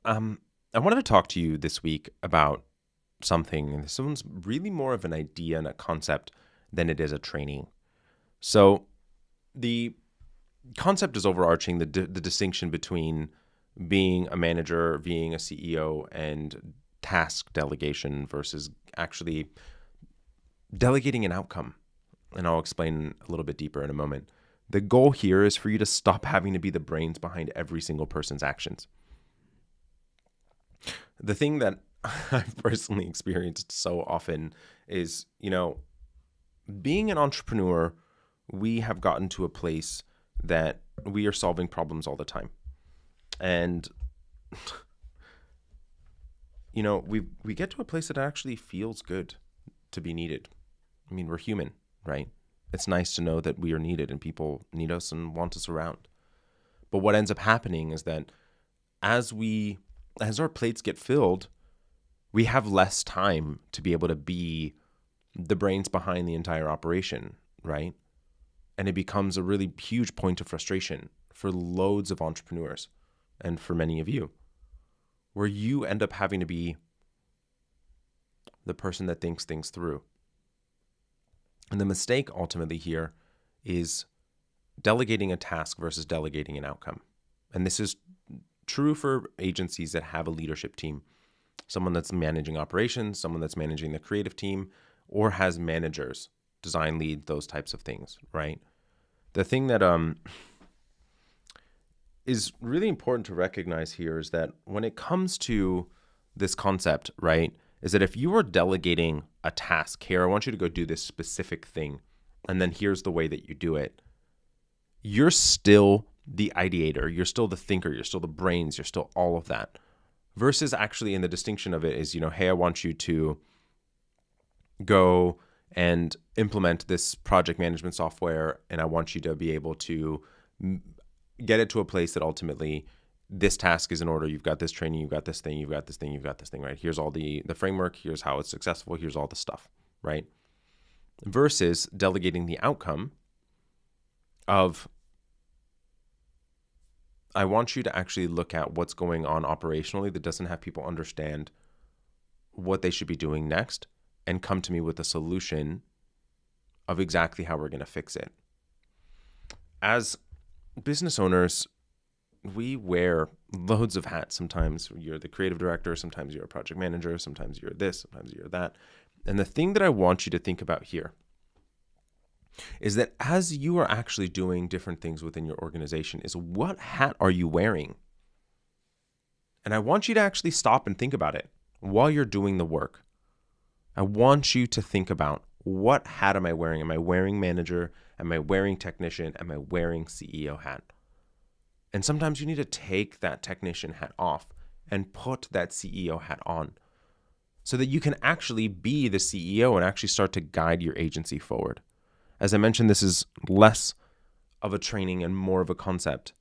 I wanted to talk to you this week about something, and this one's really more of an idea and a concept than it is a training. So the concept is overarching the distinction between being a manager, being a CEO, and task delegation versus actually delegating an outcome. And I'll explain a little bit deeper in a moment. The goal here is for you to stop having to be the brains behind every single person's actions. The thing that I've personally experienced so often is, being an entrepreneur, we have gotten to a place that we are solving problems all the time. And, we get to a place that actually feels good to be needed. I mean, we're human, right? It's nice to know that we are needed and people need us and want us around. But what ends up happening is that as our plates get filled, we have less time to be able to be the brains behind the entire operation, right? And it becomes a really huge point of frustration for loads of entrepreneurs and for many of you, where you end up having to be the person that thinks things through. And the mistake ultimately here is delegating a task versus delegating an outcome. And this is true for agencies that have a leadership team, someone that's managing operations, someone that's managing the creative team, or has managers, design lead, those types of things, right? The thing that is really important to recognize here is that when it comes to this concept, right, is that if you are delegating a task, here, I want you to go do this specific thing, and then here's the way that you do it, you're still the ideator, you're still the thinker, you're still the brains, you're still all of that. Versus actually in the distinction of it is, hey, I want you to go and implement this project management software, and I want you to be able to get it to a place that ultimately this task is in order. You've got this training, you've got this thing, you've got this thing, you've got this thing, right? Here's all the framework, here's how it's successful, here's all the stuff, right? Versus delegating the outcome of, I want you to actually look at what's going on operationally that doesn't have people understand what they should be doing next and come to me with a solution of exactly how we're going to fix it. As business owners, we wear loads of hats. Sometimes you're the creative director, sometimes you're a project manager, sometimes you're this, sometimes you're that. And the thing that I want you to think about here is that as you are actually doing different things within your organization is, what hat are you wearing? And I want you to actually stop and think about it while you're doing the work. I want you to think about, what hat am I wearing? Am I wearing manager? Am I wearing technician? Am I wearing CEO hat? And sometimes you need to take that technician hat off and put that CEO hat on so that you can actually be the CEO and actually start to guide your agency forward. As I mentioned, this is less of a training and more of a concept.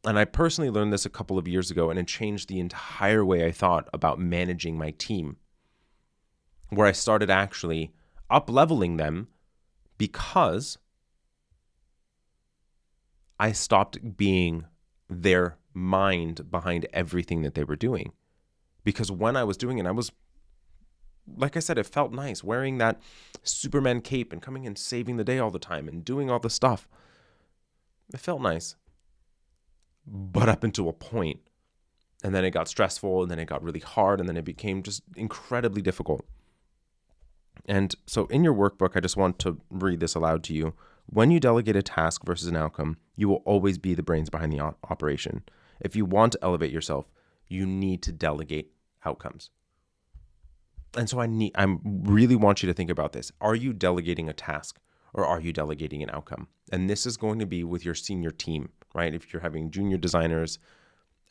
And I personally learned this a couple of years ago, and it changed the entire way I thought about managing my team, where I started actually up-leveling them because I stopped being their mind behind everything that they were doing. Because when I was doing it, I was, like I said, it felt nice wearing that Superman cape and coming and saving the day all the time and doing all the stuff. It felt nice. But up until a point, and then it got stressful, and then it got really hard, and then it became just incredibly difficult. And so in your workbook, I just want to read this aloud to you. When you delegate a task versus an outcome, you will always be the brains behind the operation. If you want to elevate yourself, you need to delegate outcomes. And so I really want you to think about this. Are you delegating a task or are you delegating an outcome? And this is going to be with your senior team, right? If you're having junior designers,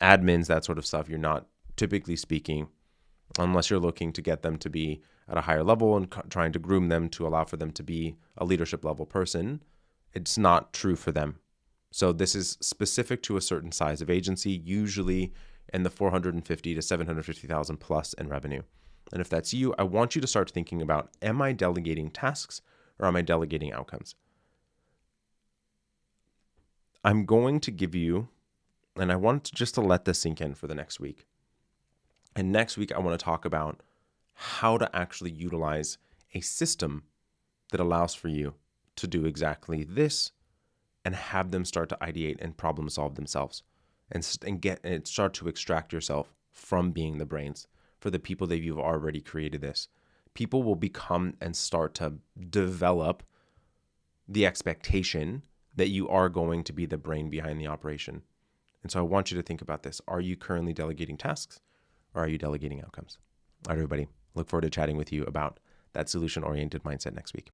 admins, that sort of stuff, you're not, typically speaking, unless you're looking to get them to be at a higher level and trying to groom them to allow for them to be a leadership level person, it's not true for them. So this is specific to a certain size of agency, usually in the 450 to 750,000 plus in revenue. And if that's you, I want you to start thinking about, am I delegating tasks or am I delegating outcomes? I'm going to give you, and I want just to let this sink in for the next week. And next week, I want to talk about how to actually utilize a system that allows for you to do exactly this and have them start to ideate and problem solve themselves and start to extract yourself from being the brains for the people that you've already created this. People will become and start to develop the expectation that you are going to be the brain behind the operation. And so I want you to think about this. Are you currently delegating tasks or are you delegating outcomes? All right, everybody. Look forward to chatting with you about that solution-oriented mindset next week.